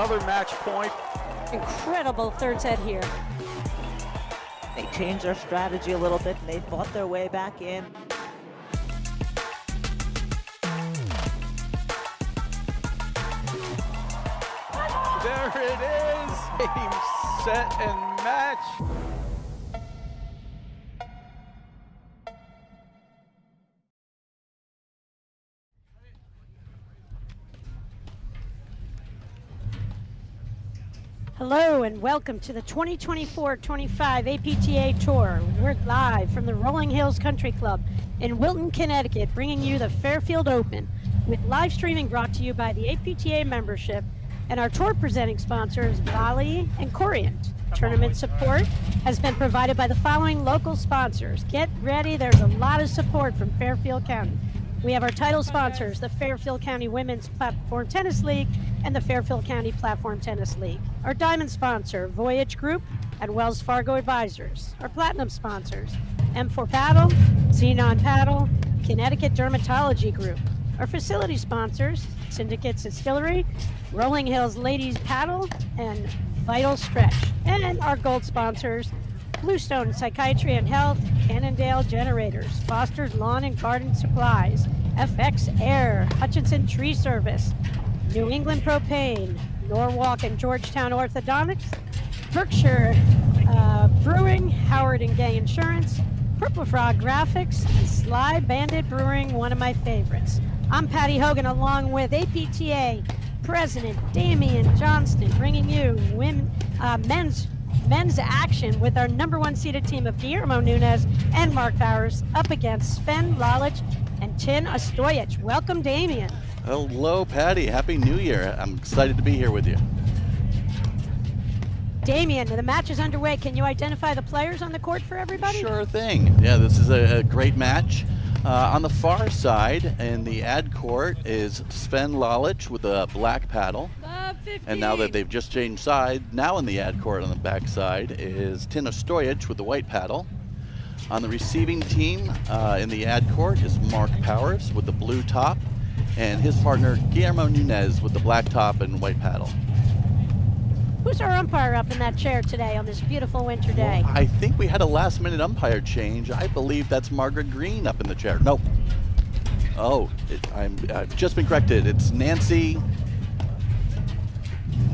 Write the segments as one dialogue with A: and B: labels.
A: another match point.
B: Incredible third set here.
C: They changed their strategy a little bit, and they fought their way back in.
A: There it is, game, set, and match.
B: Hello and welcome to the 2024-25 APTA Tour. We're live from the Rolling Hills Country Club in Wilton, Connecticut, bringing you the Fairfield Open, with live streaming brought to you by the APTA membership and our tour presenting sponsors, Lalic and Corient. Tournament support has been provided by the following local sponsors. Get ready, there's a lot of support from Fairfield County. We have our title sponsors, the Fairfield County Women's Platform Tennis League and the Fairfield County Platform Tennis League. Our diamond sponsor, Voyage Group and Wells Fargo Advisors. Our platinum sponsors, M4 Paddle, Xenon Paddle, Connecticut Dermatology Group. Our facility sponsors, Syndicate Distillery, Rolling Hills Ladies Paddle, and Vital Stretch. And our gold sponsors, Bluestone Psychiatry and Health, Cannondale Generators, Foster's Lawn and Garden Supplies, FX Air, Hutchinson Tree Service, New England Propane, Norwalk and Georgetown Orthodontics, Berkshire Brewing, Howard and Gay Insurance, Purple Frog Graphics, and Sly Bandit Brewing, one of my favorites. I'm Patty Hogan, along with APTA President Damian Johnston, bringing you men's action with our #1 seeded team of Guillermo Nunez and Mark Bowers up against Sven Lalic and Tin Ostojic. Welcome, Damian.
D: Hello, Patty. Happy New Year. I'm excited to be here with you.
B: Damian, the match is underway. Can you identify the players on the court for everybody?
D: Sure thing. Yeah, this is a great match. On the far side in the ad court is Sven Lalic with a black paddle. And now that they've just changed side, now in the ad court on the back side is Tin Ostojic with the white paddle. On the receiving team in the ad court is Mark Powers with the blue top, and his partner Guillermo Nunez with the black top and white paddle.
B: Who's our umpire up in that chair today on this beautiful winter day?
D: Well, I think we had a last-minute umpire change. I believe that's Margaret Green up in the chair. Nope. Oh, I've just been corrected. It's Nancy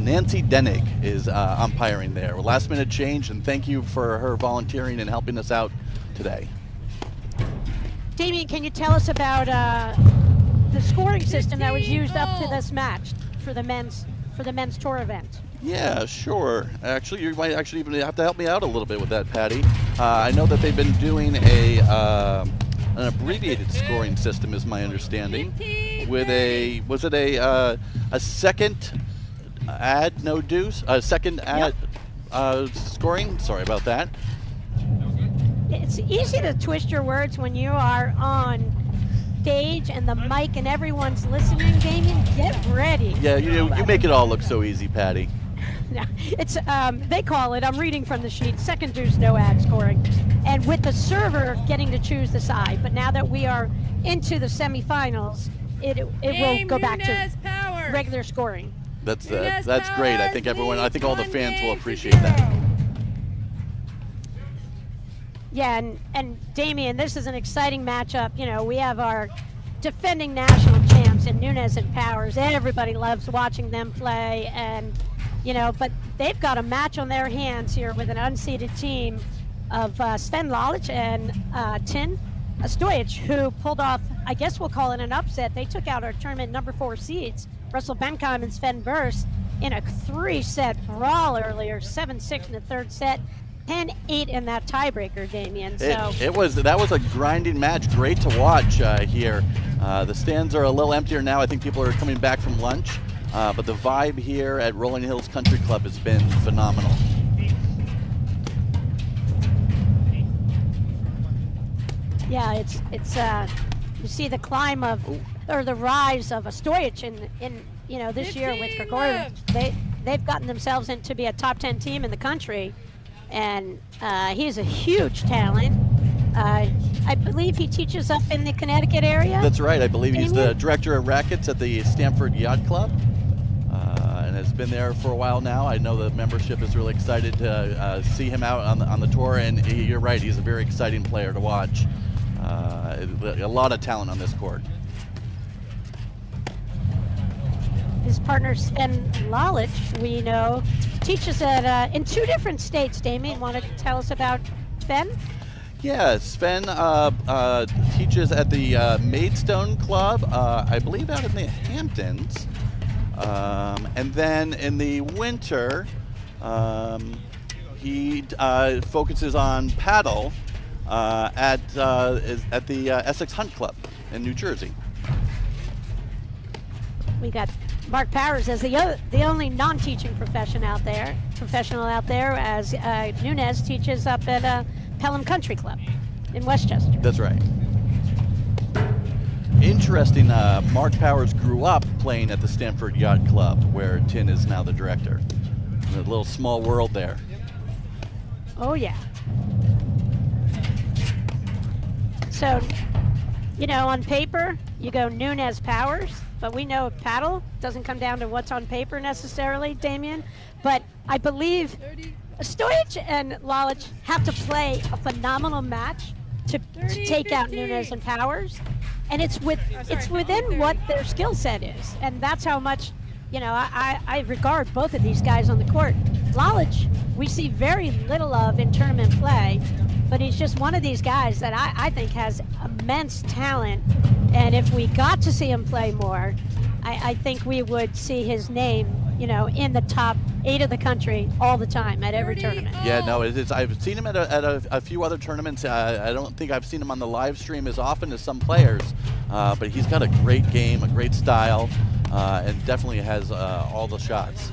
D: Denig is umpiring there. Last-minute change, and thank you for her volunteering and helping us out today.
B: Damian, can you tell us about the scoring system that was used up to this match for the men's tour event?
D: Yeah, sure. Actually, you might actually even have to help me out a little bit with that, Patty. I know that they've been doing an abbreviated scoring system, is my understanding, with a second add no deuce, second add scoring. Sorry about that.
B: It's easy to twist your words when you are on stage and the mic and everyone's listening. Damian, get ready.
D: Yeah, you make it all look so easy, Patty.
B: No, it's they call it, I'm reading from the sheet, second deuce, no ad scoring. And with the server getting to choose the side, but now that we are into the semifinals, it will go back to regular scoring.
D: That's great. I think all the fans will appreciate that.
B: Yeah, and Damian, this is an exciting matchup. You know, we have our defending national champs in Nunez and Powers. Everybody loves watching them play, and but they've got a match on their hands here with an unseeded team of Sven Lalic and Tin Ostojic, who pulled off, I guess we'll call it an upset. They took out our tournament #4 seeds, Russell Bentheim and Sven Burst, in a 3-set brawl earlier, 7-6 in the third set, 10-8 in that tiebreaker, Damian. So
D: that was a grinding match. Great to watch here. The stands are a little emptier now. I think people are coming back from lunch. But the vibe here at Rolling Hills Country Club has been phenomenal.
B: Yeah, it's you see the climb of, or the rise of Ostojic in this year with Gregorian. They've gotten themselves in to be a top 10 team in the country, and he's a huge talent. I believe he teaches up in the Connecticut area.
D: That's right. I believe he's the director of rackets at the Stamford Yacht Club, and has been there for a while now. I know the membership is really excited to see him out on the tour, and you're right, he's a very exciting player to watch. A lot of talent on this court.
B: His partner Sven Lalic, we know, teaches at in 2 different states. Damien, want to tell us about Sven?
D: Yeah, Sven teaches at the Maidstone Club, I believe out in the Hamptons. And then in the winter, he focuses on paddle at the Essex Hunt Club in New Jersey.
B: We got Mark Powers as the only non-teaching professional out there, as Nunez teaches up at Pelham Country Club in Westchester.
D: That's right. Interesting, Mark Powers grew up playing at the Stamford Yacht Club, where Tin is now the director. A little small world there.
B: Oh, yeah. So, you know, on paper, you go Nunez Powers, but we know paddle doesn't come down to what's on paper necessarily, Damien. But I believe Ostojic and Lalic have to play a phenomenal match to take out Nunez and Powers. And it's within what their skill set is. And that's how much, you know, I regard both of these guys on the court. Lalic, we see very little of in tournament play, but he's just one of these guys that I think has immense talent. And if we got to see him play more, I think we would see his name, you know, in the top 8 of the country all the time at every tournament.
D: Yeah, no, I've seen him at a few other tournaments. I don't think I've seen him on the live stream as often as some players, but he's got a great game, a great style, and definitely has all the shots.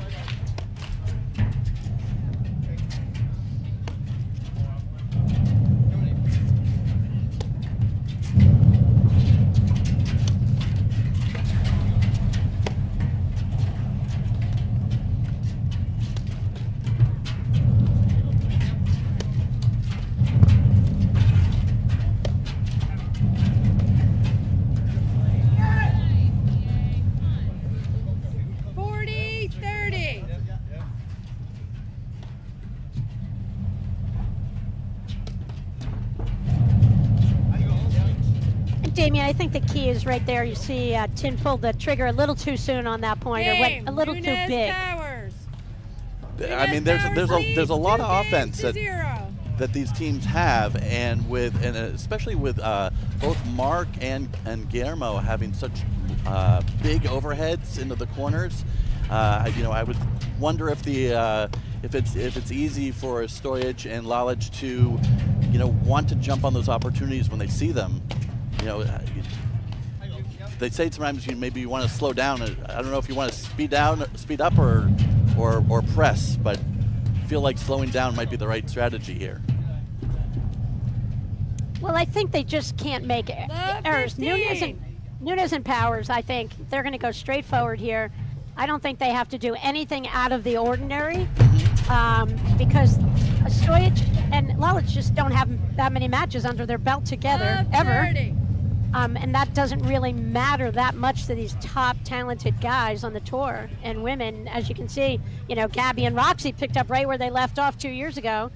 B: Damien, I think the key is right there. You see Tin pulled the trigger a little too soon on that point, or went a little too big.
D: I mean, there's a lot of offense that these teams have, and especially with both Mark and Guillermo having such big overheads into the corners. You know, I would wonder if it's easy for Ostojic and Lalic to, you know, want to jump on those opportunities when they see them. You know, they say sometimes maybe you want to slow down. I don't know if you want to speed up, or press, but I feel like slowing down might be the right strategy here.
B: Well, I think they just can't make errors. Nunez and Powers, I think they're going to go straight forward here. I don't think they have to do anything out of the ordinary, because Ostojic and Lalic just don't have that many matches under their belt together ever. And that doesn't really matter that much to these top talented guys on the tour and women. As you can see, you know, Gabby and Roxy picked up right where they left off 3 years ago,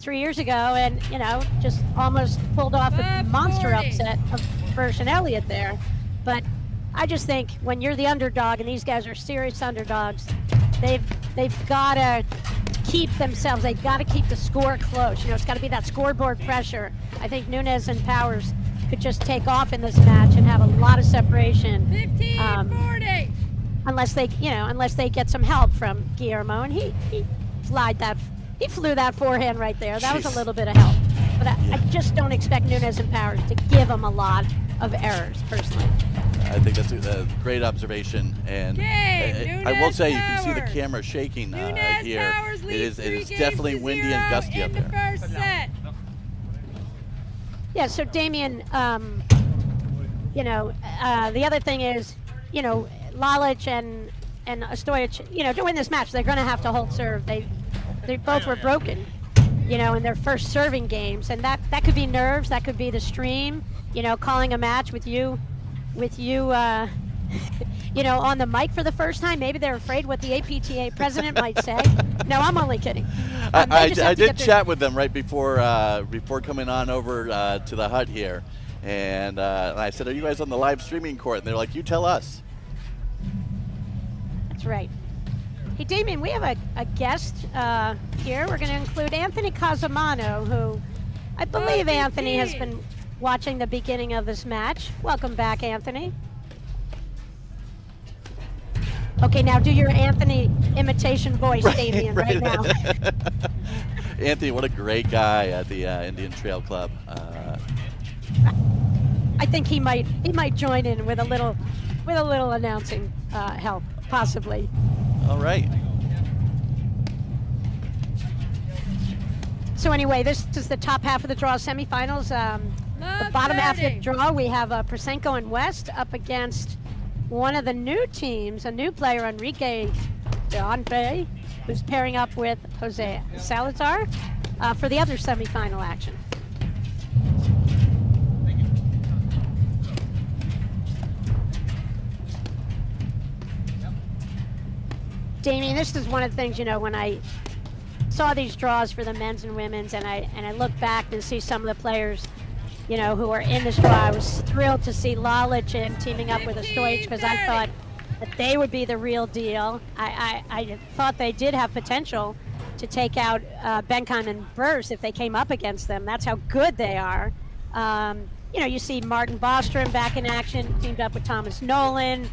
B: and, you know, just almost pulled off a monster upset of Bursch and Elliott there. But I just think when you're the underdog, and these guys are serious underdogs, they've got to keep themselves, they've got to keep the score close. You know, it's got to be that scoreboard pressure. I think Nunez and Powers could just take off in this match and have a lot of separation.
E: 15-40.
B: Unless they get some help from Guillermo, and he flew that forehand right there. That was a little bit of help. But I just don't expect Nunez and Powers to give them a lot of errors, personally.
D: I think that's a great observation, and I will say you can see the camera shaking here. It is definitely windy and gusty up there.
B: Yeah, so Damien, you know, the other thing is, you know, Lalic and Ostojic, you know, to win this match, they're going to have to hold serve. They both were broken, you know, in their first serving games, and that could be nerves, that could be the stream, you know, calling a match with you you know, on the mic for the first time. Maybe they're afraid what the APTA president might say. No, I'm only kidding.
D: I did chat with them right before coming on over to the hut here, and I said, "Are you guys on the live streaming court?" And they're like, "You tell us."
B: That's right. Hey, Damien, we have a guest here. We're going to include Anthony Casamano, who I believe Anthony has been watching the beginning of this match. Welcome back, Anthony. Okay, now do your Anthony imitation voice, Damien, right now.
D: Anthony, what a great guy at the Indian Trail Club.
B: I think he might join in with a little announcing help, possibly.
D: All right.
B: So anyway, this is the top half of the draw semifinals. The bottom half of the draw, we have Prosenko and West up against one of the new teams, a new player, Enrique Donfe, who's pairing up with Jose Salazar for the other semifinal action. Damien, this is one of the things, you know, when I saw these draws for the men's and women's, and I look back and see some of the players, you know, who are in this draw. I was thrilled to see Lalic and teaming up with Ostojic, because I thought that they would be the real deal. I thought they did have potential to take out Benkan and Burst if they came up against them. That's how good they are. You know, you see Martin Bostrom back in action, teamed up with Thomas Nolan.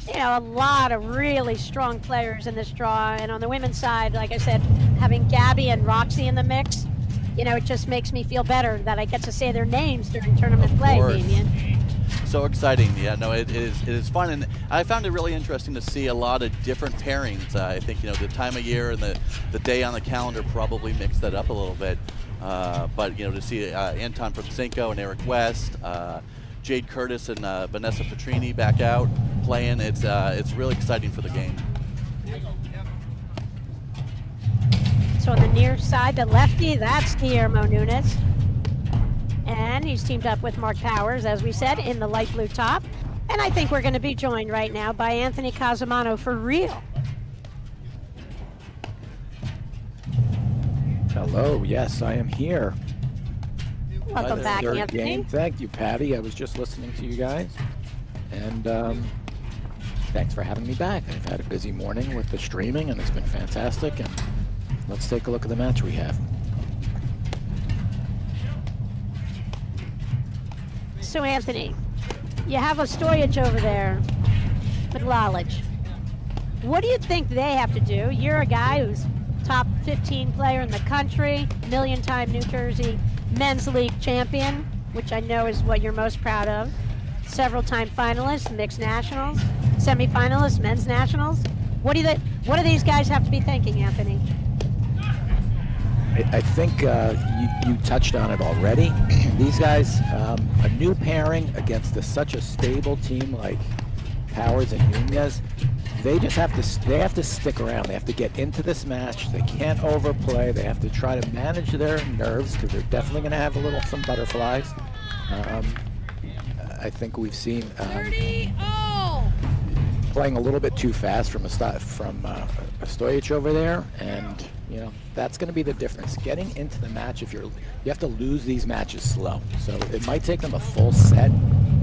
B: You know, a lot of really strong players in this draw. And on the women's side, like I said, having Gabby and Roxy in the mix, you know, it just makes me feel better that I get to say their names during tournament play, Damien.
D: So exciting. Yeah, no, it is fun. And I found it really interesting to see a lot of different pairings. I think, you know, the time of year and the day on the calendar probably mixed that up a little bit. But, you know, to see Anton Prosenko and Eric West, Jade Curtis and Vanessa Petrini back out playing, it's really exciting for the game.
B: So on the near side, the lefty, that's Guillermo Nunez. And he's teamed up with Mark Powers, as we said, in the light blue top. And I think we're going to be joined right now by Anthony Casamano for real.
E: Hello, yes, I am here.
B: Welcome back,
E: Third
B: Anthony.
E: game. Thank you, Patty. I was just listening to you guys. And thanks for having me back. I've had a busy morning with the streaming, and it's been fantastic. And let's take a look at the match we have.
B: So, Anthony, you have Ostojic over there with Lalic. What do you think they have to do? You're a guy who's top 15 player in the country, million-time New Jersey Men's League champion, which I know is what you're most proud of. Several-time finalists, mixed nationals, semi-finalists, men's nationals. What do these guys have to be thinking, Anthony?
E: I think you touched on it already. These guys, a new pairing against such a stable team like Powers and Nunez, they have to stick around. They have to get into this match. They can't overplay. They have to try to manage their nerves, because they're definitely going to have some butterflies. I think we've seen playing a little bit too fast from Ostojic over there, and you know that's going to be the difference. Getting into the match, you have to lose these matches slow. So it might take them a full set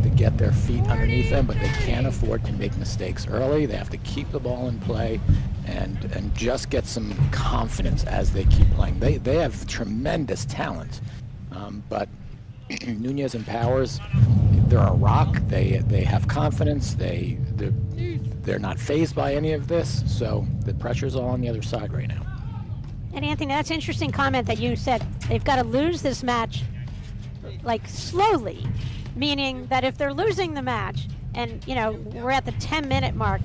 E: to get their feet underneath them, but they can't afford to make mistakes early. They have to keep the ball in play and just get some confidence as they keep playing. They have tremendous talent, but Nunez and Powers, they're a rock. They have confidence. They're not fazed by any of this, so the pressure's all on the other side right now.
B: And Anthony, that's an interesting comment that you said. They've got to lose this match, like, slowly, meaning that if they're losing the match, and, you know, we're at the 10-minute mark,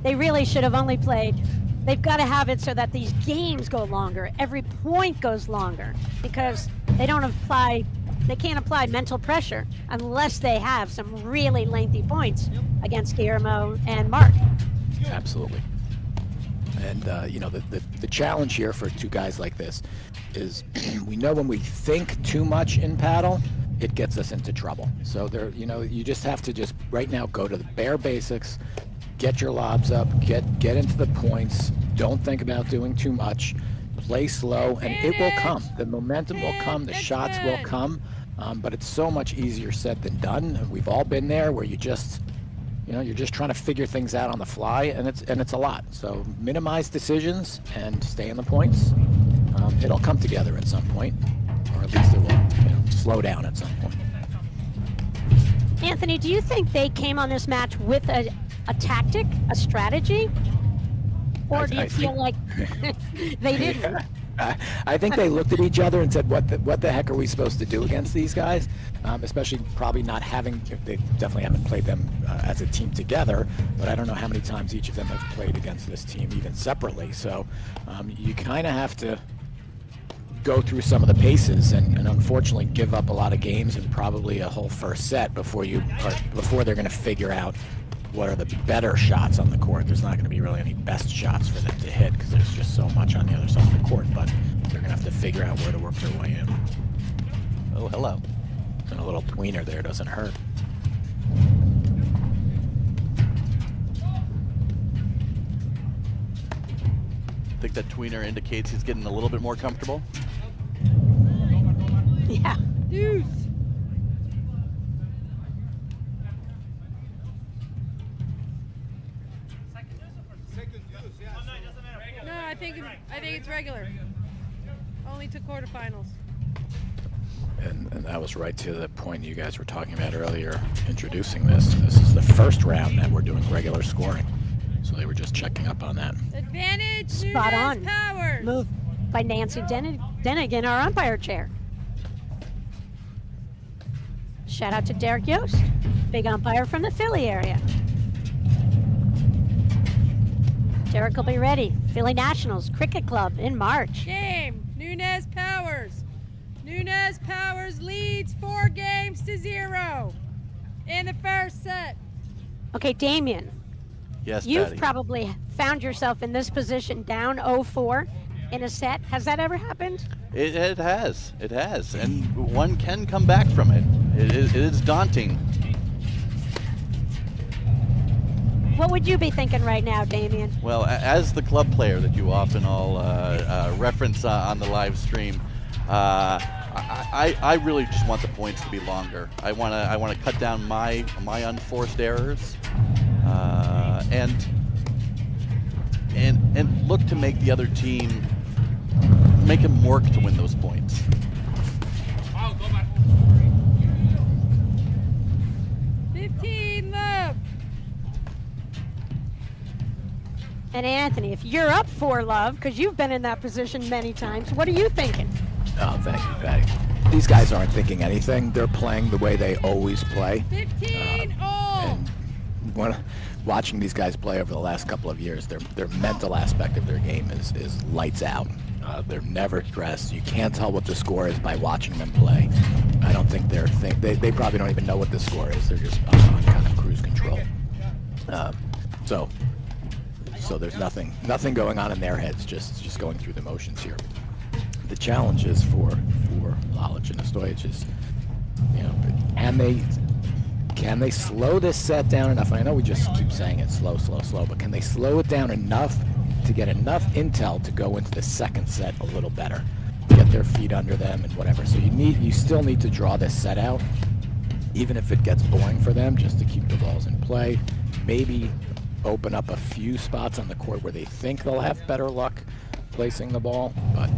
B: they really should have only played. They've got to have it so that these games go longer. Every point goes longer, because they can't apply mental pressure unless they have some really lengthy points against Guillermo and Mark.
E: Absolutely. And you know, the challenge here for two guys like this is we know when we think too much in paddle, it gets us into trouble. So there, you know, you just have to just right now go to the bare basics, get your lobs up, get into the points. Don't think about doing too much. Play slow, and it will come. The momentum will come. The shots will come. But it's so much easier said than done. We've all been there, where you just, you know, you're just trying to figure things out on the fly, and it's a lot. So minimize decisions and stay in the points. It'll come together at some point, or at least it will, you know, slow down at some point.
B: Anthony, do you think they came on this match with a tactic, a strategy? Or do you feel like they didn't?
E: I think they looked at each other and said, what the heck are we supposed to do against these guys? Especially probably not having, they definitely haven't played them as a team together, but I don't know how many times each of them have played against this team, even separately. So you kind of have to go through some of the paces and unfortunately give up a lot of games and probably a whole first set before they're going to figure out what are the better shots on the court. There's not going to be really any best shots for them to hit because there's just so much on the other side of the court, but they're going to have to figure out where to work their way in.
D: Oh, hello.
E: And a little tweener there doesn't hurt.
D: I think that tweener indicates he's getting a little bit more comfortable.
B: Yeah.
F: Deuce. No, I think it's regular. Only to quarterfinals.
E: And that was right to the point you guys were talking about earlier, introducing this. This is the first round that we're doing regular scoring. So they were just checking up on that.
F: Advantage.
B: Spot
F: Nunez
B: on.
F: Powers.
B: Move by Nancy Denigan, our umpire chair. Shout out to Derek Yost, big umpire from the Philly area. Derek will be ready. Philly Nationals Cricket Club in March.
F: Game. Nunez Powers. Nunez Powers leads 4 games to 0 in the first set.
B: Okay, Damien,
D: Yes,
B: you've
D: Patty.
B: probably found yourself in this position down 0-4 in a set. Has that ever happened?
D: It has. It has. And one can come back from it. It is daunting.
B: What would you be thinking right now, Damien?
D: Well, as the club player that you often all reference on the live stream, I really just want the points to be longer. I want to cut down my unforced errors, and look to make the other team make them work to win those points.
F: 15 love.
B: And Anthony, if you're up 4 love, because you've been in that position many times, what are you thinking?
E: Oh, thank you, Patty. These guys aren't thinking anything. They're playing the way they always play.
F: 15 all.
E: And watching these guys play over the last couple of years, their mental aspect of their game is lights out. They're never stressed. You can't tell what the score is by watching them play. I don't think they probably don't even know what the score is. They're just on kind of cruise control. So there's nothing going on in their heads, just going through the motions here. The challenge is for Lalic and Ostojic is, you know, can they slow this set down enough? And I know we just keep saying it slow, but can they slow it down enough to get enough intel to go into the second set a little better, get their feet under them and whatever? So you still need to draw this set out, even if it gets boring for them, just to keep the balls in play. Maybe open up a few spots on the court where they think they'll have better luck placing the ball, but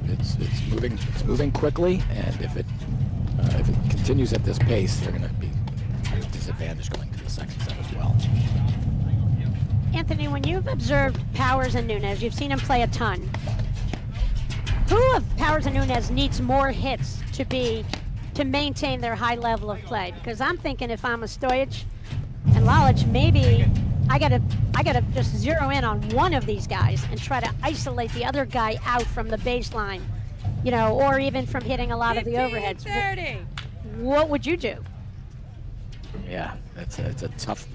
E: it's moving quickly, and if it continues at this pace, they're going to be at a disadvantage going to the second set as well.
B: Anthony, when you've observed Powers and Nunez, you've seen them play a ton. Who of Powers and Nunez needs more hits to maintain their high level of play? Because I'm thinking if I'm Ostojic and Lalic, maybe I gotta just zero in on one of these guys and try to isolate the other guy out from the baseline, you know, or even from hitting a lot of the overheads.
F: 30.
B: What would you do?
E: Yeah, it's a tough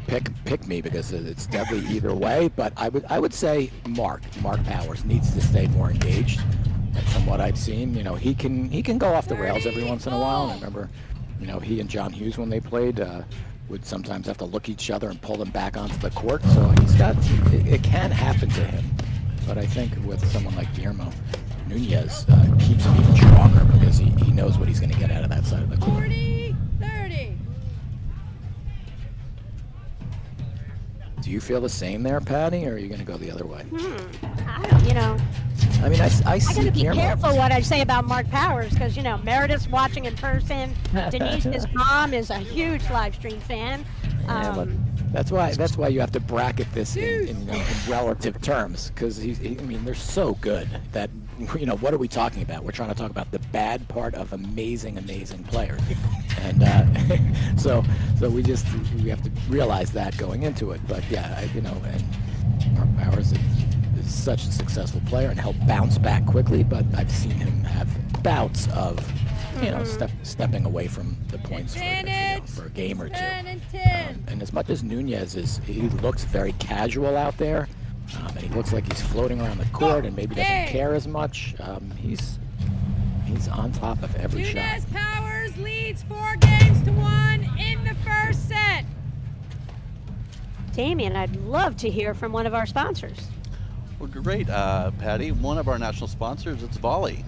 E: pick me because it's definitely either way. But I would say Mark Powers needs to stay more engaged. And from what I've seen, he can go off the rails every once in a while. And I remember, he and John Hughes, when they played, would sometimes have to look each other and pull them back onto the court. So it can happen to him. But I think with someone like Guillermo, Nunez keeps him even stronger because he knows what he's going to get out of that side of the court.
F: 40-30.
E: Do you feel the same there, Patty, or are you going to go the other way?
B: I don't,
E: I mean, I
B: I
E: see
B: gotta be
E: Guillermo.
B: careful what I say about Mark Powers because Meredith's watching in person. Denise, his mom, is a huge live stream fan.
E: Yeah, but that's why you have to bracket this in relative terms, because they're so good that what are we talking about? We're trying to talk about the bad part of amazing players, and so we have to realize that going into it. But yeah, and Mark Powers is such a successful player, and he'll bounce back quickly. But I've seen him have bouts of stepping away from the points for a game or two.
F: 10 and 10.
E: And as much as Nunez he looks very casual out there, and he looks like he's floating around the court and maybe doesn't care as much. He's on top of every shot.
F: Nunez Powers leads 4-1 in the first set.
B: Damien, I'd love to hear from one of our sponsors.
D: Well, great, Patty. One of our national sponsors, it's Volley.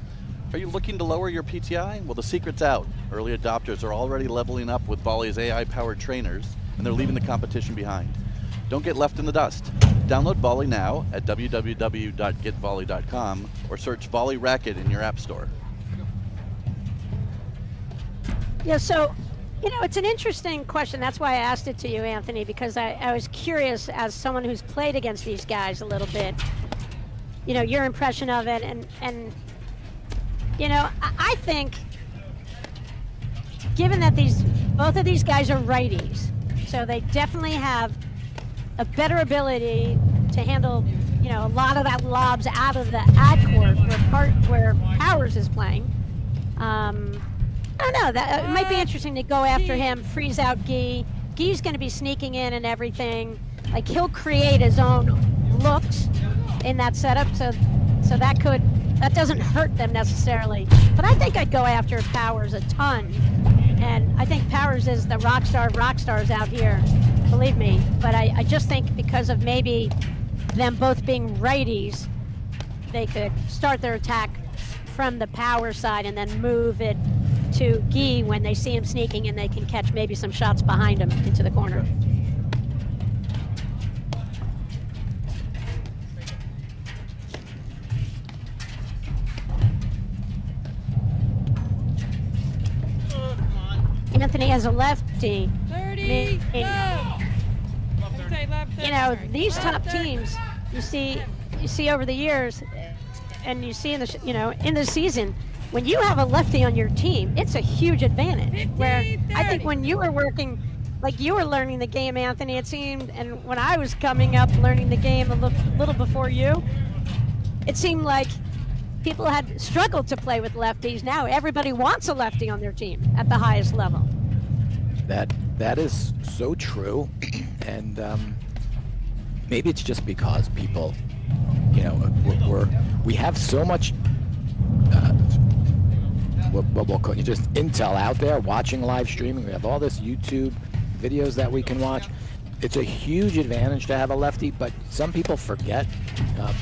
D: Are you looking to lower your PTI? Well, the secret's out. Early adopters are already leveling up with Volley's AI-powered trainers, and they're leaving the competition behind. Don't get left in the dust. Download Volley now at www.getvolley.com or search Volley Racket in your app store.
B: Yeah, so, it's an interesting question. That's why I asked it to you, Anthony, because I was curious, as someone who's played against these guys a little bit, your impression of it. And I think, given that both of these guys are righties, so they definitely have a better ability to handle, a lot of that lobs out of the ad court where Powers is playing. I don't know. It might be interesting to go after him, freeze out Guy. Guy's going to be sneaking in and everything. Like, he'll create his own looks in that setup, so that doesn't hurt them necessarily. But I think I'd go after Powers a ton. And I think Powers is the rock star of rock stars out here, believe me. But I just think because of maybe them both being righties, they could start their attack from the power side and then move it to Guy when they see him sneaking, and they can catch maybe some shots behind him into the corner. Anthony has a lefty.
F: 30,
B: These top teams you see over the years, and you see in the season, when you have a lefty on your team, it's a huge advantage. Where I think when you were working, like you were learning the game, Anthony, it seemed, and when I was coming up learning the game a little before you, it seemed like people had struggled to play with lefties. Now everybody wants a lefty on their team at the highest level.
E: That is so true, and maybe it's just because people, we have so much what we'll call just intel out there, watching live streaming. We have all this YouTube videos that we can watch. It's a huge advantage to have a lefty, but some people forget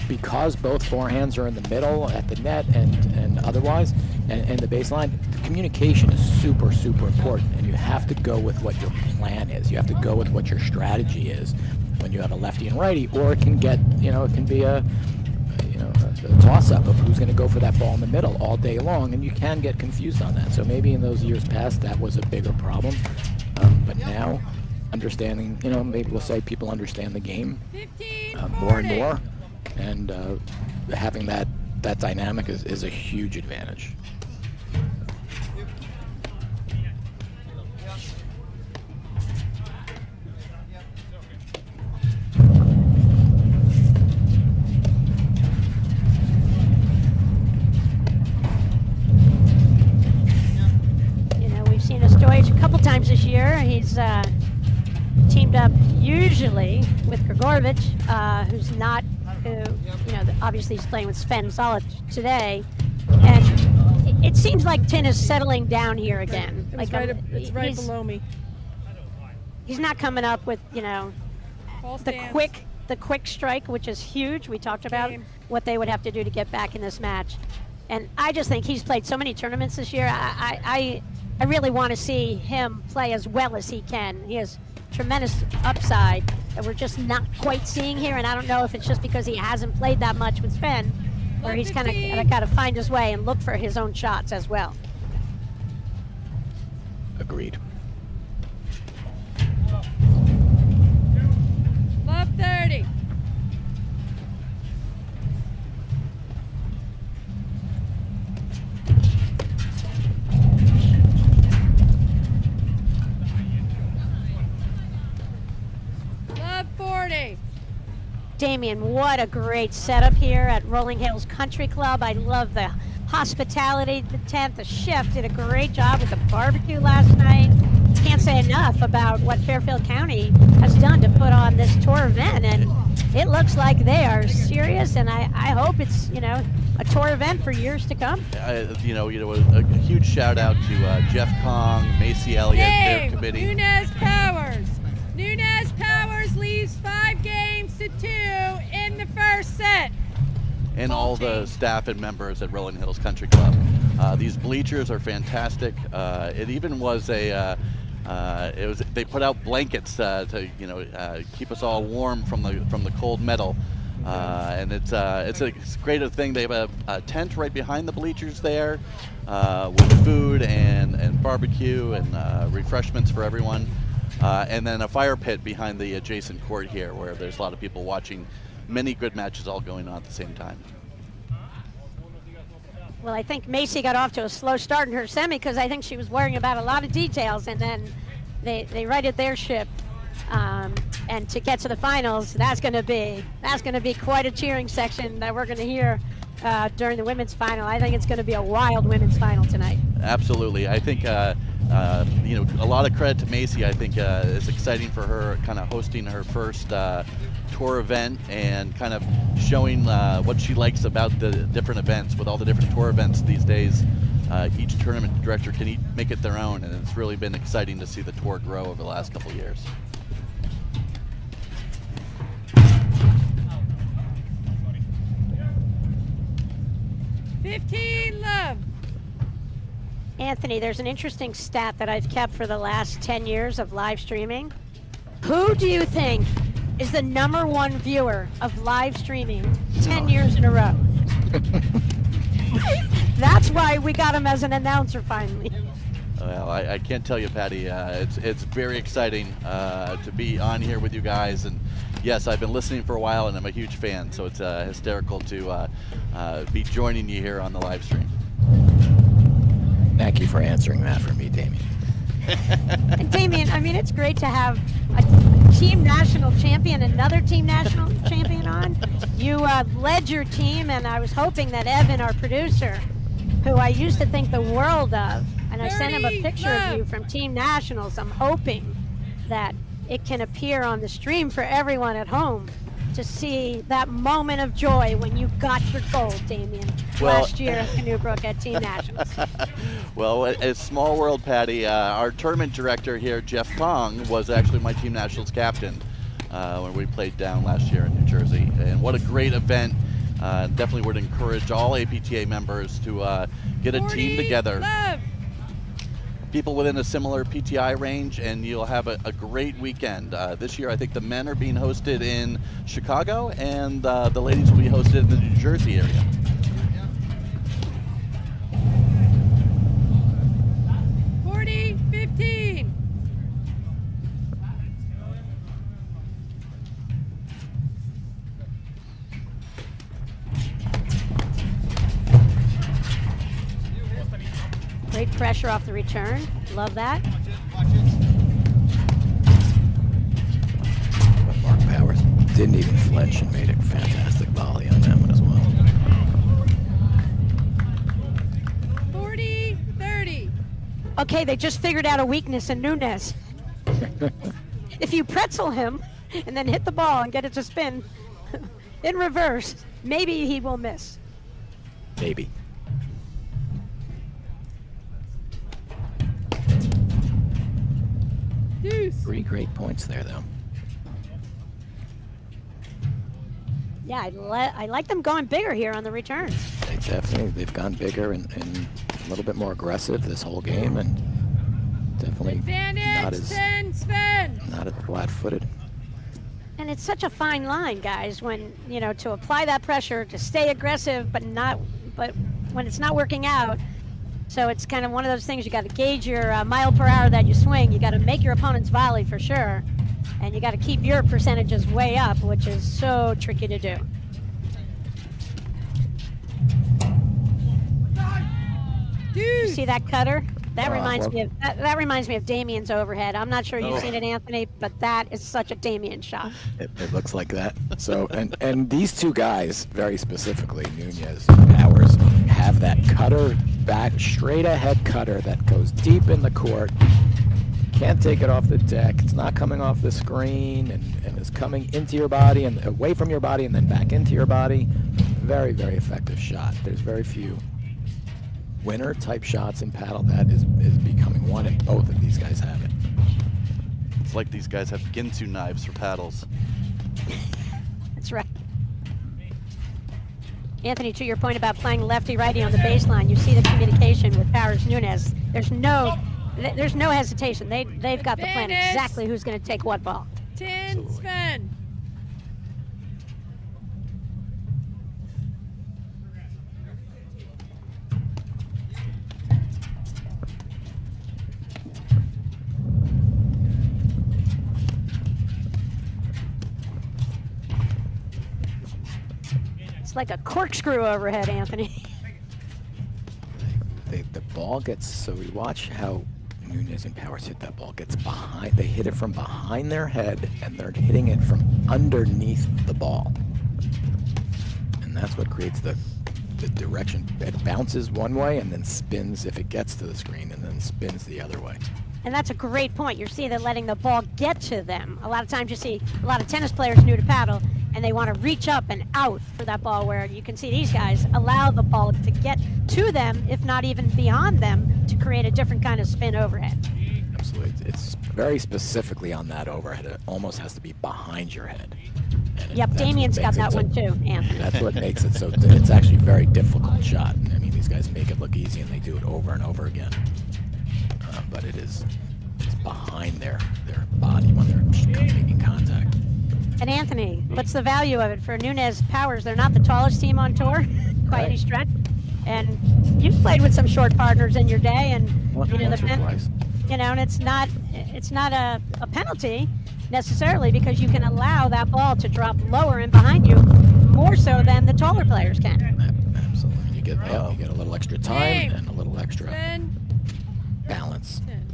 E: because both forehands are in the middle at the net and otherwise, and the baseline, the communication is super, super important, and you have to go with what your plan is. You have to go with what your strategy is when you have a lefty and righty, or it can get, it can be a toss-up of who's going to go for that ball in the middle all day long, and you can get confused on that. So maybe in those years past that was a bigger problem, but now understanding, maybe we'll say people understand the game more and more, and having that dynamic is a huge advantage.
B: We've seen Ostojic a couple times this year. He's teamed up usually with Grigorovic, who's not, obviously he's playing with Sven Zolic today. And it seems like Tin is settling down here again.
F: It's right
B: he's-
F: below me.
B: He's not coming up with,
F: Ball
B: the
F: stance.
B: quick strike, which is huge. We talked about
F: Game.
B: what they would have to do to get back in this match. And I just think he's played so many tournaments this year. I really want to see him play as well as he can. He has tremendous upside that we're just not quite seeing here. And I don't know if it's just because he hasn't played that much with Sven, or he's kind of got to find his way and look for his own shots as well.
E: Agreed.
F: Love 30. Love 40.
B: Damien, what a great setup here at Rolling Hills Country Club. I love the hospitality, the tent, the chef did a great job with the barbecue last night. Can't say enough about what Fairfield County has done to put on this tour event, and it looks like they are serious, and I hope it's, a tour event for years to come.
D: A huge shout out to Jeff Kong, Macy Elliott, their
F: Game.
D: committee.
F: Nunez Powers. Nunez Powers leaves 5 games to 2 in the first set.
D: And all the staff and members at Rolling Hills Country Club. These bleachers are fantastic. It even was they put out blankets to keep us all warm from the cold metal. And it's a great thing. They have a tent right behind the bleachers there with food and barbecue and refreshments for everyone. And then a fire pit behind the adjacent court here where there's a lot of people watching many good matches all going on at the same time.
B: Well, I think Macy got off to a slow start in her semi because I think she was worrying about a lot of details, and then they righted their ship. And to get to the finals, that's going to be quite a cheering section that we're going to hear during the women's final. I think it's going to be a wild women's final tonight.
D: Absolutely. I think a lot of credit to Macy. I think it's exciting for her kind of hosting her first tour event and kind of showing what she likes about the different events. With all the different tour events these days, each tournament director can make it their own, and it's really been exciting to see the tour grow over the last couple of years.
F: Love.
B: Anthony, there's an interesting stat that I've kept for the last 10 years of live streaming. Who do you think is the #1 viewer of live streaming 10 years in a row? That's why we got him as an announcer finally.
D: Well, I can't tell you, Patty. It's very exciting to be on here with you guys. And yes, I've been listening for a while, and I'm a huge fan. So it's hysterical to be joining you here on the live stream.
E: Thank you for answering that for me, Damien.
B: And Damien, I mean, it's great to have a team national champion, another team national champion on. You led your team, and I was hoping that Evan, our producer, who I used to think the world of, and I sent him a picture of you from Team Nationals. I'm hoping that it can appear on the stream for everyone at home to see that moment of joy when you got your gold, Damien, last year at Canoebrook at Team Nationals.
D: Well, it's small world, Patty. Our tournament director here, Jeff Kong, was actually my Team Nationals captain when we played down last year in New Jersey. And what a great event. Definitely would encourage all APTA members to get a team together. People within a similar PTI range, and you'll have a great weekend. This year, I think the men are being hosted in Chicago, and the ladies will be hosted in the New Jersey area.
B: Great pressure off the return. Love that.
E: But Mark Powers didn't even flinch and made a fantastic volley on that one as well.
F: 40-30.
B: Okay, they just figured out a weakness in Nunez. If you pretzel him and then hit the ball and get it to spin in reverse, maybe he will miss.
E: Maybe.
F: Deuce.
E: 3 great points there, though.
B: Yeah, I like them going bigger here on the returns.
E: They've gone bigger and a little bit more aggressive this whole game, and definitely
F: Advantage 10, Sven.
E: not as flat-footed.
B: And it's such a fine line, guys, when, you know, to apply that pressure, to stay aggressive, but when it's not working out. So it's kind of one of those things, you got to gauge your mile per hour that you swing. You got to make your opponent's volley for sure. And you got to keep your percentages way up, which is so tricky to do. You see that cutter? That reminds me of Damien's overhead. I'm not sure you've seen it, Anthony, but that is such a Damien shot.
E: It looks like that. So, and these two guys, very specifically, Nunez and Powers, have that cutter back, straight ahead cutter that goes deep in the court. Can't take it off the deck. It's not coming off the screen and is coming into your body and away from your body and then back into your body. Very, very effective shot. There's very few winner type shots in paddle that is becoming one, and both of these guys have it.
D: It's like these guys have Ginsu knives for paddles.
B: That's right. Anthony, to your point about playing lefty-righty on the baseline, you see the communication with Powers Nunez. There's no hesitation. They've got the plan exactly who's going to take what ball.
F: 10, Sven.
B: It's like a corkscrew overhead, Anthony.
E: The ball gets, so we watch how Nunez and Powers hit that ball. Gets behind, they hit it from behind their head, and they're hitting it from underneath the ball. And that's what creates the direction. It bounces one way and then spins if it gets to the screen, and then spins the other way.
B: And that's a great point. You see they're letting the ball get to them. A lot of times you see a lot of tennis players new to paddle, and they want to reach up and out for that ball, where you can see these guys allow the ball to get to them, if not even beyond them, to create a different kind of spin overhead.
E: Absolutely. It's very specifically on that overhead. It almost has to be behind your head. And
B: Yep, Damien's got that one too, Anthony.
E: That's what makes it so, it's actually a very difficult shot. I mean, these guys make it look easy, and they do it over and over again. But it's behind their body when they're making contact.
B: And Anthony, what's the value of it for Nunez Powers? They're not the tallest team on tour by any stretch. And you've played with some short partners in your day, and
E: Once or twice.
B: And it's not a penalty necessarily, because you can allow that ball to drop lower and behind you more so than the taller players can.
E: Absolutely. You get a little extra time and a little extra balance.
F: 10.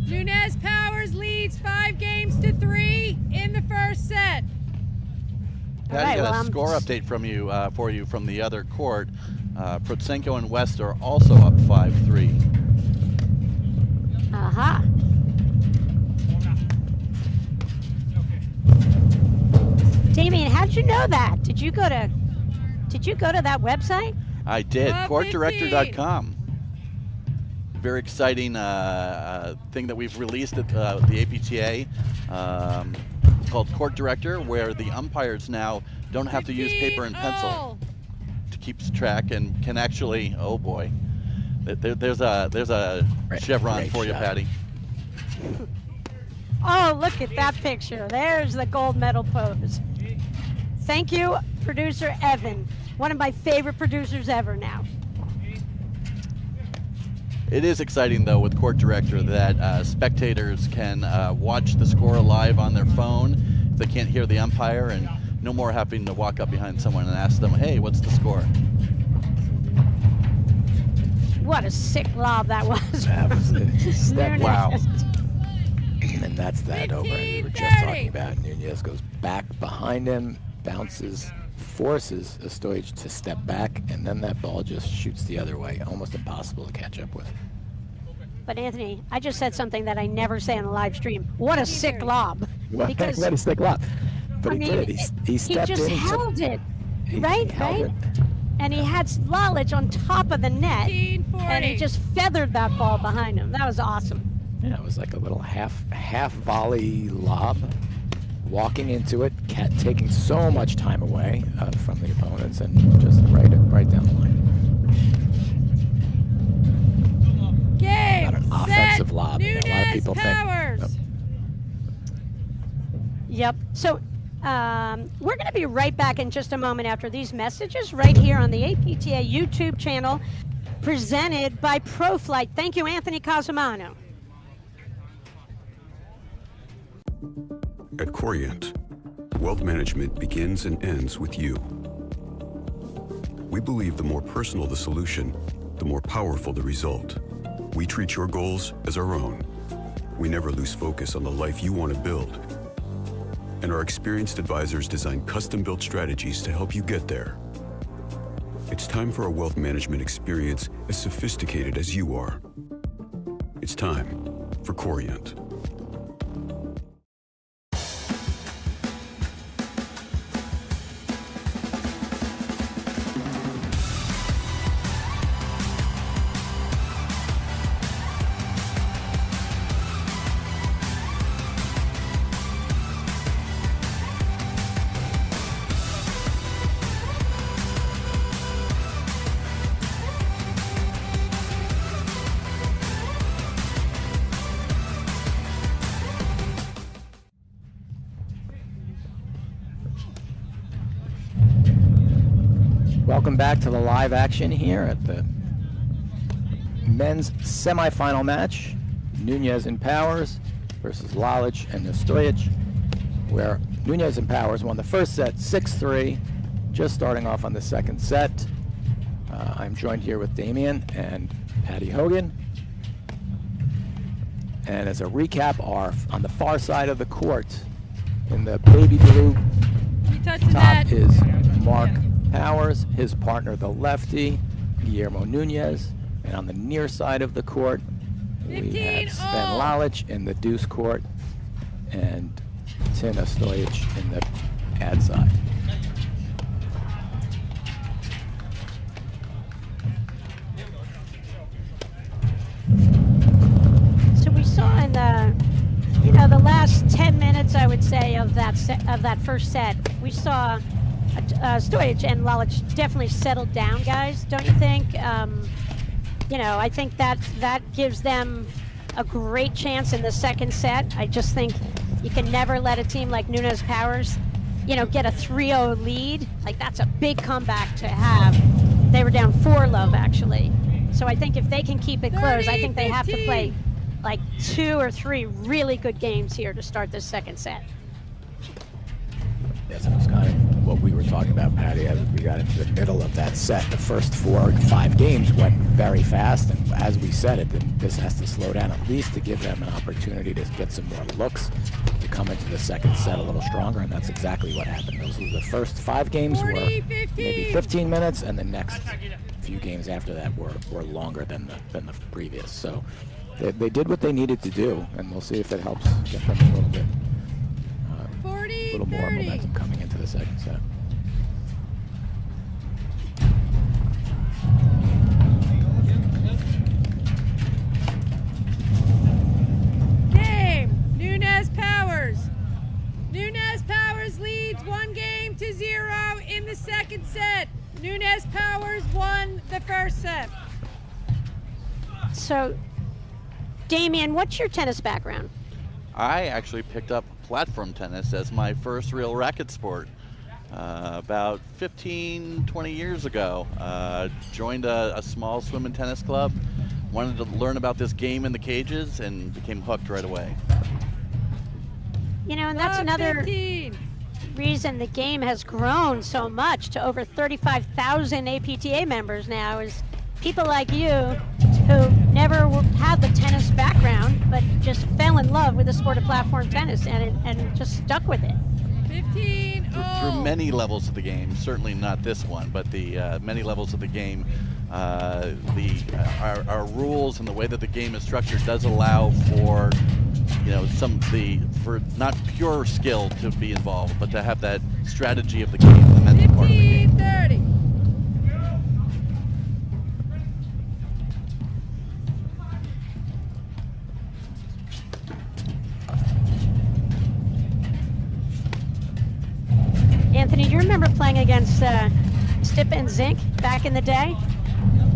F: Nunez Powers leads 5-3 in the first set.
D: Patty, got a score update from you for you from the other court. Protsenko and West are also up 5-3.
B: Aha. Damien, how'd you know that? Did you go to that website?
D: I did. Courtdirector.com. Very exciting thing that we've released at the APTA called Court Director, where the umpires now don't have to use paper and pencil to keep track, and can actually, oh boy, there's a chevron for you, Patty.
B: Oh, look at that picture. There's the gold medal pose. Thank you, producer Evan. One of my favorite producers ever now.
D: It is exciting, though, with Court Director that spectators can watch the score live on their phone if they can't hear the umpire, and no more having to walk up behind someone and ask them, hey, what's the score?
B: What a sick lob that was.
E: That was it.
D: Wow.
E: And that's that overhead we were just talking about. Nunez goes back behind him, bounces, forces Ostojic to step back, and then that ball just shoots the other way. Almost impossible to catch up with.
B: But Anthony, I just said something that I never say on a live stream. What a sick lob.
E: What a sick lob. But he did it. He stepped in.
B: He just held it. Right?
E: It.
B: And he had Lalic on top of the net, and he just feathered that ball behind him. That was awesome.
E: Yeah, it was like a little half volley lob, walking into it, taking so much time away from the opponents, and just right down the line.
F: Game,
E: Not an offensive lob. You know, a lot of people
F: Powers.
E: think.
B: Yep. So we're going to be right back in just a moment after these messages right here on the APTA YouTube channel, presented by ProFlight. Thank you, Anthony Cosimano.
G: At Corient, wealth management begins and ends with you. We believe the more personal the solution, the more powerful the result. We treat your goals as our own. We never lose focus on the life you want to build. And our experienced advisors design custom-built strategies to help you get there. It's time for a wealth management experience as sophisticated as you are. It's time for Corient.
E: Welcome back to the live action here at the men's semifinal match, Nunez and Powers versus Lalic and Ostojic, where Nunez and Powers won the first set 6-3, just starting off on the second set. I'm joined here with Damian and Patty Hogan. And as a recap, on the far side of the court, in the baby blue top is Mark Powers, his partner, the lefty, Guillermo Nunez. And on the near side of the court, we have Sven Lalic in the deuce court and Tin Ostojic in the ad side.
B: So we saw in the last 10 minutes, I would say, of that first set, we saw Ostojic and Lalic definitely settled down, guys. Don't you think? I think that gives them a great chance in the second set. I just think you can never let a team like Nunez Powers, get a 3-0 lead. Like, that's a big comeback to have. They were down 4-love, actually. So I think if they can keep it close, I think they have to play like 2 or 3 really good games here to start this second set.
E: Yes, it was kind of what we were talking about, Patty, as we got into the middle of that set. The first 4 or 5 games went very fast, and as we said it, this has to slow down at least to give them an opportunity to get some more looks, to come into the second set a little stronger, and that's exactly what happened. The first 5 games were maybe 15 minutes, and the next few games after that were longer than the previous. So they did what they needed to do, and we'll see if it helps get them a little bit. A little more momentum coming into the second set.
F: Game, Nunez Powers. Nunez Powers leads 1-0 in the second set. Nunez Powers won the first set.
B: So, Damian, what's your tennis background?
D: I actually picked up platform tennis as my first real racket sport about 15-20 years ago. Joined a small swim and tennis club, wanted to learn about this game in the cages, and became hooked right away.
B: And that's another reason the game has grown so much to over 35,000 APTA members now, is people like you who never had the tennis background but just fell in love with the sport of platform tennis and just stuck with it.
F: 15-0.
D: Through many levels of the game, certainly not this one, but the many levels of the game, our rules and the way that the game is structured does allow for for not pure skill to be involved, but to have that strategy of the game, the mental part of the game.
F: 15-30.
B: against Stipa and Zink back in the day.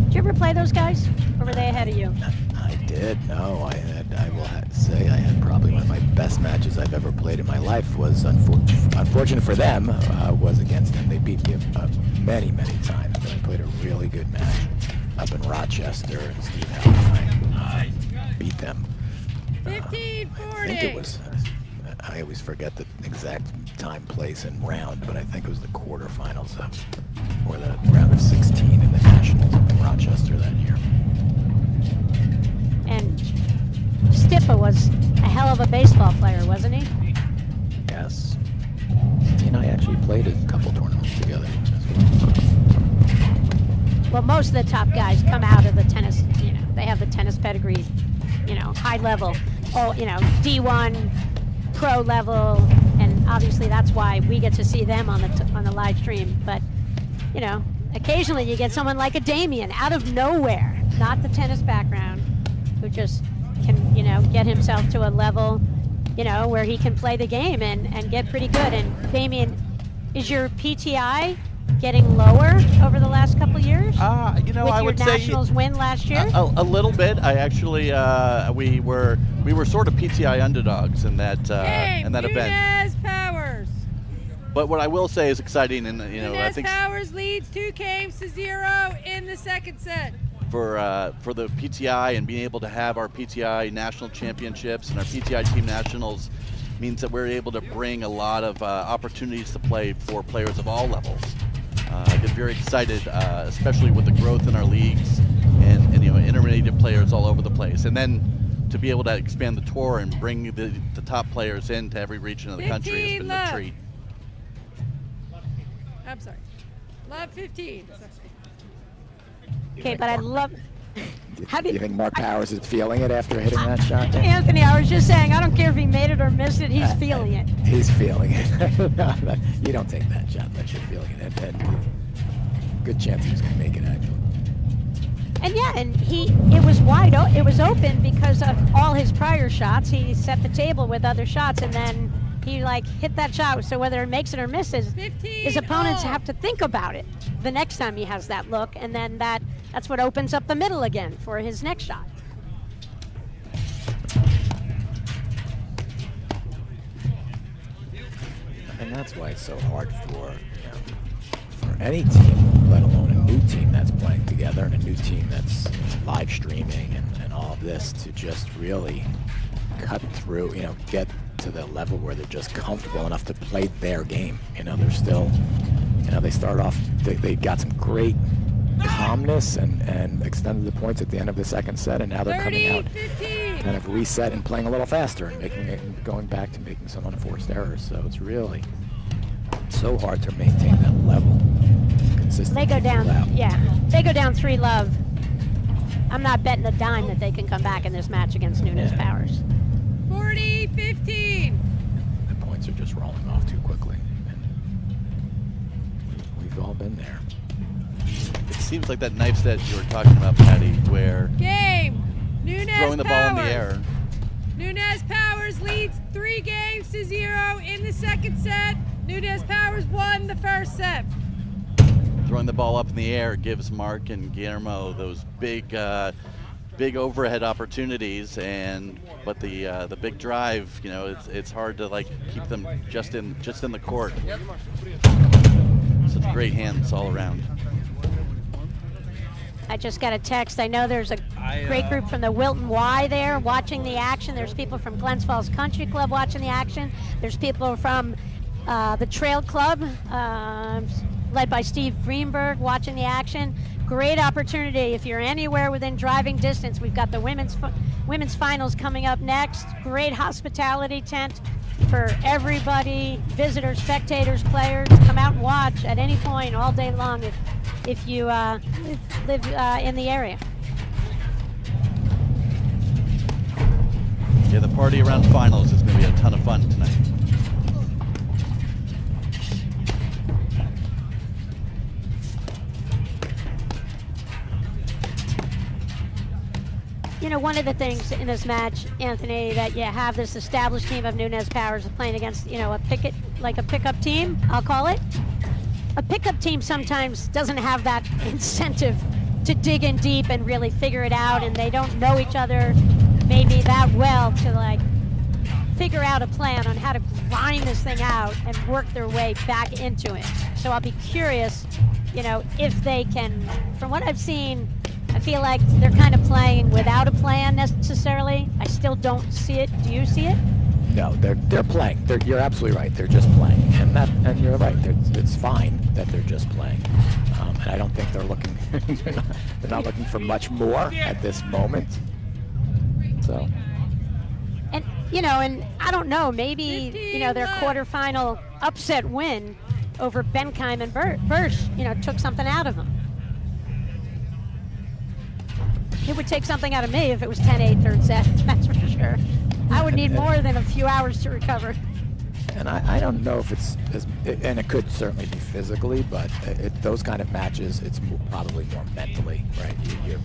B: Did you ever play those guys, or were they ahead of you?
E: I did. No, I will have to say I had probably one of my best matches I've ever played in my life. Was unfortunate for them, was against them. They beat me many times, but I played a really good match up in Rochester, and Steve Howell and I beat them.
F: 15-40.
E: I think it was, I always forget the exact time, place, and round, but I think it was the quarterfinals or the round of 16 in the Nationals up in Rochester that year.
B: And Stipa was a hell of a baseball player, wasn't he?
E: Yes. He and I actually played a couple tournaments together as well.
B: Well, most of the top guys come out of the tennis, they have the tennis pedigree, high level, D1, pro level, and obviously that's why we get to see them on the live stream. But, occasionally you get someone like a Damien out of nowhere, not the tennis background, who just can, get himself to a level, where he can play the game and get pretty good. And Damien, is your PTI getting lower over the last couple of years?
D: I would say
B: Nationals win last year.
D: A little bit. I actually we were sort of PTI underdogs in that event.
F: Nunez Powers.
D: But what I will say is exciting, and
F: Nunez
D: I think
F: Powers leads 2-0 in the second set.
D: for the PTI and being able to have our PTI national championships and our PTI team nationals means that we're able to bring a lot of opportunities to play for players of all levels. I get very excited, especially with the growth in our leagues and intermediate players all over the place. And then to be able to expand the tour and bring the top players into every region of the country has been a treat.
F: I'm sorry. Love 15.
B: Okay, but I love...
E: Do you think Mark Powers is feeling it after hitting that shot there?
B: Anthony, I was just saying, I don't care if he made it or missed it, he's feeling it.
E: He's feeling it. You don't take that shot unless you're feeling it. And good chance he was going to make it, actually.
B: And yeah, and it was it was open because of all his prior shots. He set the table with other shots, and then he hit that shot. So whether it makes it or misses, his opponents have to think about it the next time he has that look, and then that's what opens up the middle again for his next shot.
E: And that's why it's so hard for any team, let alone a new team that's playing together and a new team that's live streaming and all of this, to just really cut through, get to the level where they're just comfortable enough to play their game. They're still, they start off, they got some great calmness and extended the points at the end of the second set, and now they're coming out
F: 15.
E: kind of reset and playing a little faster and going back to making some unforced errors. So it's really so hard to maintain that level consistently.
B: They go down,
E: throughout.
B: they go down 3-love. I'm not betting a dime that they can come back in this match against Nunez Powers.
F: 40-15.
E: The points are just rolling off too quickly, and we've all been there.
D: It seems like that knife set you were talking about, Patty, where
F: Game. Nunez
D: throwing the ball in the air.
F: Nunez Powers leads 3-0 in the second set. Nunez Powers won the first set.
D: Throwing the ball up in the air gives Mark and Guillermo those big overhead opportunities, but the big drive, it's hard to keep them just in the court. Such great hands all around.
B: I just got a text. I know there's a great group from the Wilton Y there watching the action. There's people from Glens Falls Country Club watching the action. There's people from the Trail Club, led by Steve Greenberg, watching the action. Great opportunity if you're anywhere within driving distance. We've got the women's finals coming up next. Great hospitality tent for everybody, visitors, spectators, players. Come out and watch at any point all day long if you live in the area.
D: Yeah, the party around finals is going to be a ton of fun tonight.
B: One of the things in this match, Anthony, that you have this established team of Nunez Powers playing against, a pickup team, I'll call it. a pickup team sometimes doesn't have that incentive to dig in deep and really figure it out, and they don't know each other maybe that well to like figure out a plan on how to grind this thing out and work their way back into it. So I'll be curious, you know, if they can. From what I've seen, I feel like they're kind of playing without a plan necessarily. I still don't see it. Do you see it?
E: No, they're playing. You're absolutely right. They're just playing, and you're right. It's fine that they're just playing. And I don't think they're looking. they're not looking for much more at this moment. So.
B: And you know, and I don't know. Maybe you know their quarterfinal upset win over Bentheim and Bursch, you know, took something out of them. It would take something out of me if it was 10-8 third set. That's for sure. I would need more than a few hours to recover.
E: And I don't know if it's, and it could certainly be physically, but those kind of matches, it's probably more mentally, right? You're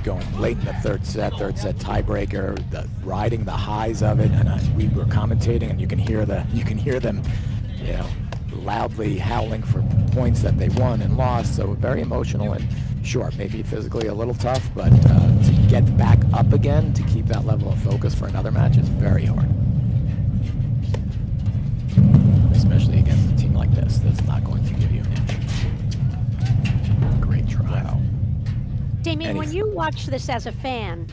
E: going late in the third set tiebreaker, riding the highs of it, and we were commentating, and you can hear them, you know, loudly howling for points that they won and lost. So very emotional, and sure, maybe physically a little tough, but to get back up again, to keep that level of focus for another match is very hard. Especially against a team like this that's not going to give you an inch. Great try. Wow.
B: Damien, when you watch this as a fan,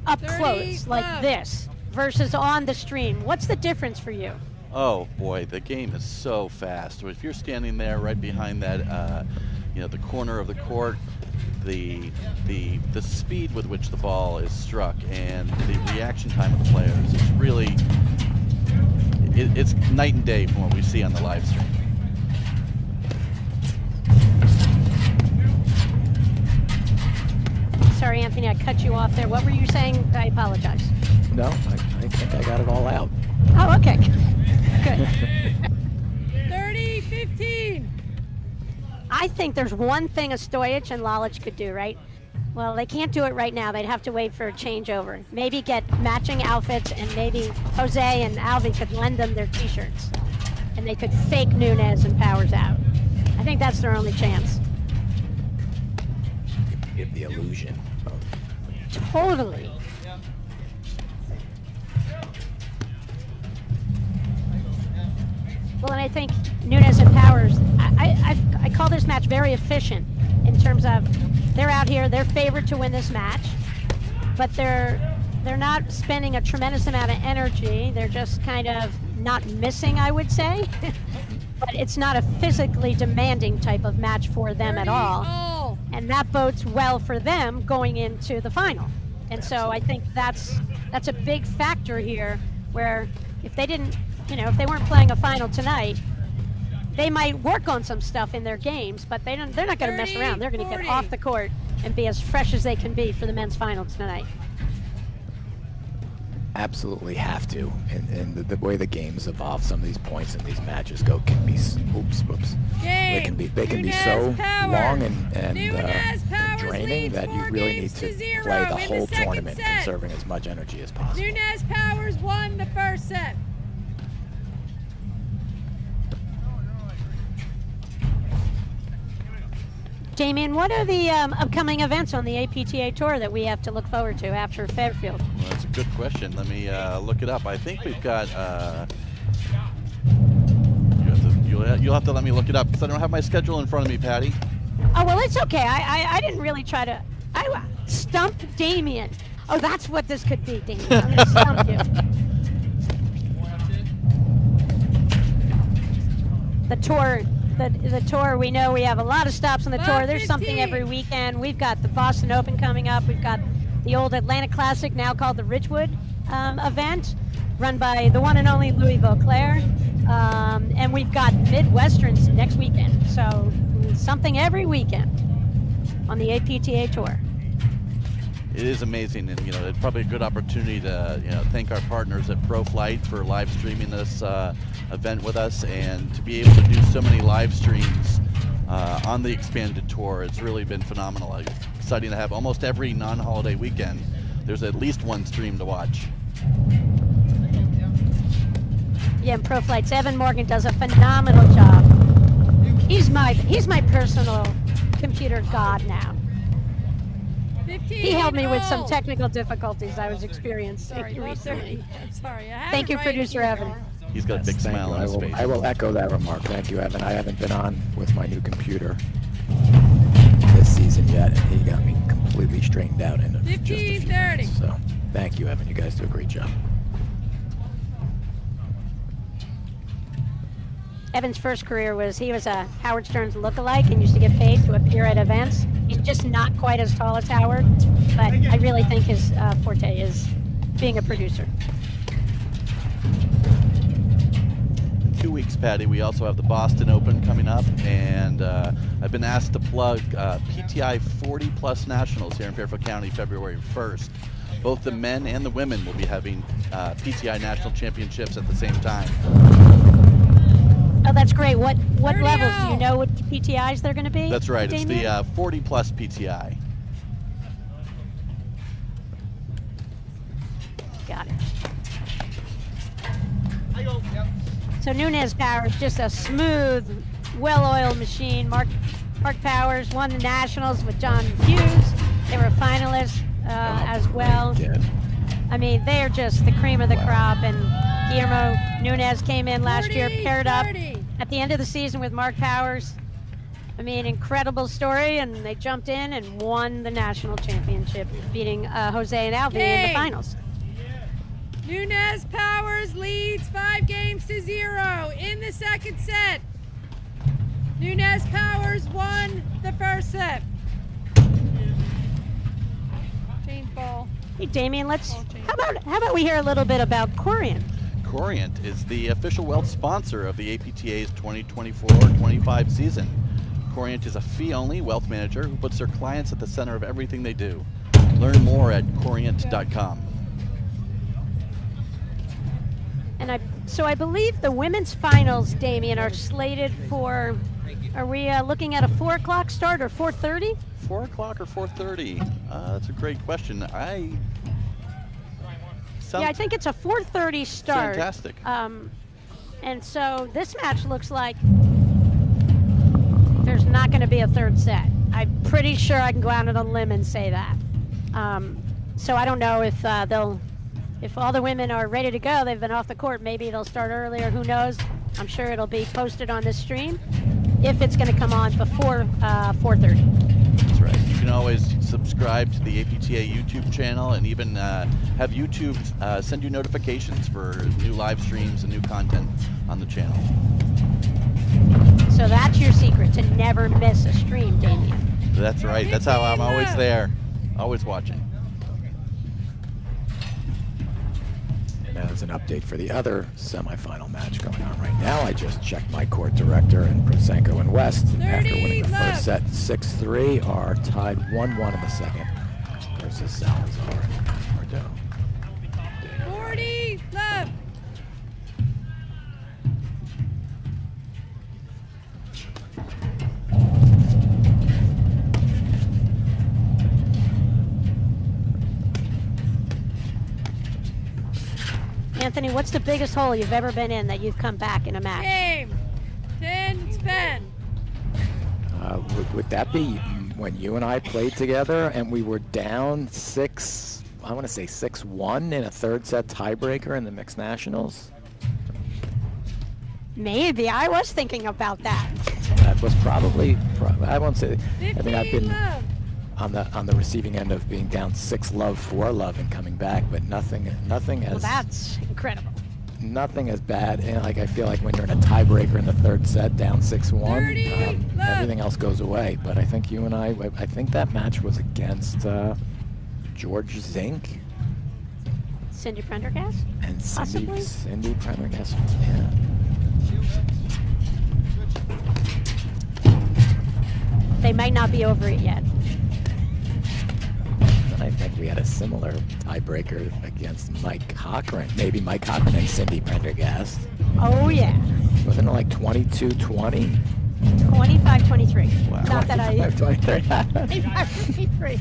B: up close like this versus on the stream, what's the difference for you?
D: Oh boy, the game is so fast. If you're standing there right behind that, you know, the corner of the court, the speed with which the ball is struck and the reaction time of the players is really, it's night and day from what we see on the live stream.
B: Sorry, Anthony, I cut you off there. What were you saying? I apologize.
E: No, I think I got it all out.
B: Oh, okay. Good.
F: 30-15.
B: I think there's one thing Ostojic and Lalic could do, right? Well, they can't do it right now. They'd have to wait for a changeover. Maybe get matching outfits, and maybe Jose and Alvin could lend them their t-shirts. And they could fake Nunez and Powers out. I think that's their only chance.
E: Give the illusion of...
B: Totally. Well, and I think Nunez and Powers, I call this match very efficient in terms of they're out here, they're favored to win this match, but they're not spending a tremendous amount of energy. They're just kind of not missing, I would say. But it's not a physically demanding type of match for them at all. And that bodes well for them going into the final. And so I think that's a big factor here, where if they didn't, you know, if they weren't playing a final tonight, they might work on some stuff in their games, but they're not going to mess around. They're going to get off the court and be as fresh as they can be for the men's final tonight.
E: Absolutely have to, and the way the games evolve, some of these points in these matches can be whoops. They can be so long and draining that you really need to play the whole tournament conserving as much energy as possible.
F: Nunez Powers won the first set.
B: Damien, what are the upcoming events on the APTA Tour that we have to look forward to after Fairfield?
D: Well, that's a good question. Let me look it up. I think we've got, you'll have to let me look it up because I don't have my schedule in front of me, Patty.
B: Oh, well, it's okay. I didn't really try to, I stumped Damien. Oh, that's what this could be, Damien. I'm gonna stump you. The tour. The tour, we know we have a lot of stops on the tour. There's something every weekend. We've got the Boston Open coming up. We've got the old Atlanta Classic, now called the Ridgewood event, run by the one and only Louis Vauclair. And we've got Midwesterns next weekend. So something every weekend on the APTA Tour.
D: It is amazing, and you know, it's probably a good opportunity to thank our partners at ProFlight for live streaming this event with us, and to be able to do so many live streams on the expanded tour. It's really been phenomenal. It's exciting to have almost every non-holiday weekend. There's at least one stream to watch.
B: Yeah, and ProFlight's Evan Morgan does a phenomenal job He's my personal computer god now.
F: 15.
B: He helped me with some
F: hold.
B: technical difficulties I was experiencing
F: Sorry, not
B: recently.
F: 30. I'm sorry. I have
B: Thank
F: it
B: you,
F: right
B: producer
F: here.
B: Evan.
D: He's got a big
E: Thank
D: smile
E: you.
D: on his face.
E: I will echo that remark. Thank you, Evan. I haven't been on with my new computer this season yet, and he got me completely straightened out in just a few
F: 15:30.
E: minutes. So thank you, Evan. You guys do a great job.
B: Evan's first career was he was a Howard Stern's lookalike and used to get paid to appear at events. He's just not quite as tall as Howard, but I really think his forte is being a producer.
D: In 2 weeks, Patty, we also have the Boston Open coming up, and I've been asked to plug PTI 40 Plus Nationals here in Fairfield County, February 1st. Both the men and the women will be having PTI National Championships at the same time.
B: Oh, that's great. What
F: 30
B: levels? Do you
F: out.
B: know what PTIs they're going to be?
D: That's right. It's
B: Damien?
D: the 40 Plus PTI.
B: Got it. So Nunez Powers, just a smooth, well-oiled machine. Mark Powers won the Nationals with John Hughes. They were finalists as well. I mean, they are just the cream of the crop. And Guillermo Nunez came in last year,
F: 30,
B: paired up
F: 30.
B: at the end of the season with Mark Powers. I mean, incredible story, and they jumped in and won the national championship, beating Jose and Alvi in the
F: Game.
B: finals.
F: Nunez Powers leads 5-0 in the second set. Nunez Powers won the first set. Change ball.
B: Hey, Damien, how about we hear a little bit about Corient?
D: Corient is the official wealth sponsor of the APTA's 2024-25 season. Corient is a fee-only wealth manager who puts their clients at the center of everything they do. Learn more at corient.com.
B: And so I believe the women's finals, Damien, are slated for. Are we looking at a 4 o'clock start or 4:30?
D: 4 o'clock or 4:30? That's a great question.
B: Yeah, I think it's a 4:30 start.
D: Fantastic.
B: And so this match looks like there's not going to be a third set. I'm pretty sure I can go out on a limb and say that. So I don't know if if all the women are ready to go, they've been off the court, maybe they'll start earlier, who knows? I'm sure it'll be posted on this stream if it's going to come on before 4:30.
D: That's right. You can always subscribe to the APTA YouTube channel and even have YouTube send you notifications for new live streams and new content on the channel.
B: So that's your secret, to never miss a stream, Damien.
D: That's right. That's how I'm always there, always watching.
E: Now there's an update for the other semifinal match going on right now. I just checked my court director and Prosenko and West, after winning the first set 6-3, are tied 1-1 in the second versus Salazar and Bordeaux.
F: 40 left.
B: Anthony, what's the biggest hole you've ever been in that you've come back in a match?
F: Game. 10 spin.
E: Would that be when you and I played together and we were down 6-1 in a third set tiebreaker in the mixed nationals?
B: Maybe. I was thinking about that.
E: That was probably I won't say. I
F: 15
E: mean, I've been
F: left.
E: on the receiving end of being down 6-love, 4-love, and coming back, but nothing
B: Well,
E: as
B: that's incredible.
E: nothing as bad. And like I feel like when you're in a tiebreaker in the third set, down 6-1,
F: 30 left.
E: everything else goes away. But I think you and I think that match was against George Zink
B: Cindy Prendergast?
E: and
B: Possibly.
E: Cindy Prendergast. Yeah.
B: They might not be over it yet.
E: And I think we had a similar tiebreaker against Mike Cochran. Maybe Mike Cochran and Cindy Prendergast.
B: Oh, yeah.
E: Wasn't it like 22-20?
B: 25-23.
E: Wow.
B: Not that I...
E: 23.
B: 25-23.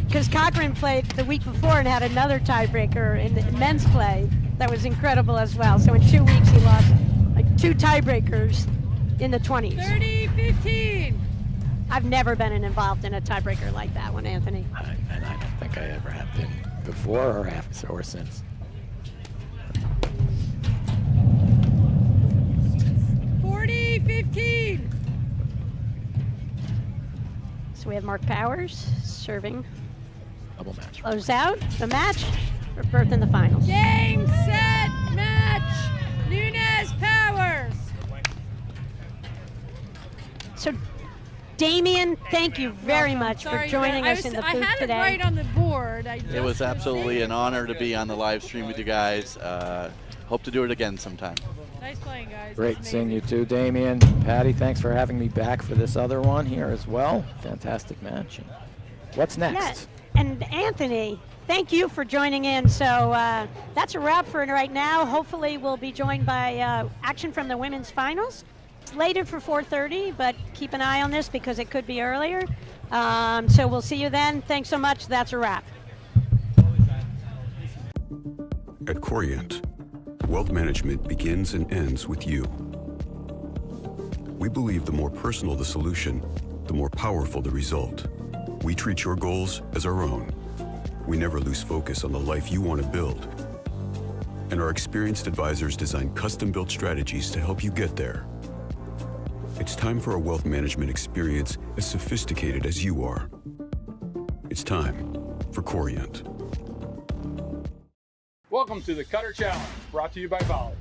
B: Because Cochran played the week before and had another tiebreaker in the men's play that was incredible as well. So in 2 weeks, he lost like 2 tiebreakers in the 20s.
F: 35 15.
B: I've never been involved in a tiebreaker like that one, Anthony.
E: And I don't think I ever have been before or after or since.
F: 40-15.
B: So we have Mark Powers serving.
E: Double match.
B: Close out the match for berth in the finals.
F: Game, set, match. Nunez Powers.
B: So, Damien, thank you very much for
F: Sorry,
B: joining us in the
F: I
B: booth
F: had
B: today.
F: it right on the board.
D: It was absolutely an honor to be on the live stream with you guys. Hope to do it again sometime.
F: Nice playing, guys.
E: Great
F: That's
E: seeing you
F: amazing.
E: too, Damien. Patty, thanks for having me back for this other one here as well. Fantastic match. And what's next?
B: Yeah, and Anthony, thank you for joining in. So that's a wrap for right now. Hopefully we'll be joined by action from the women's finals. It's slated for 4:30, but keep an eye on this because it could be earlier. So we'll see you then. Thanks so much. That's a wrap.
G: At Corient, wealth management begins and ends with you. We believe the more personal the solution, the more powerful the result. We treat your goals as our own. We never lose focus on the life you want to build. And our experienced advisors design custom-built strategies to help you get there. It's time for a wealth management experience as sophisticated as you are. It's time for Corient.
H: Welcome to the Cutter Challenge, brought to you by Volley.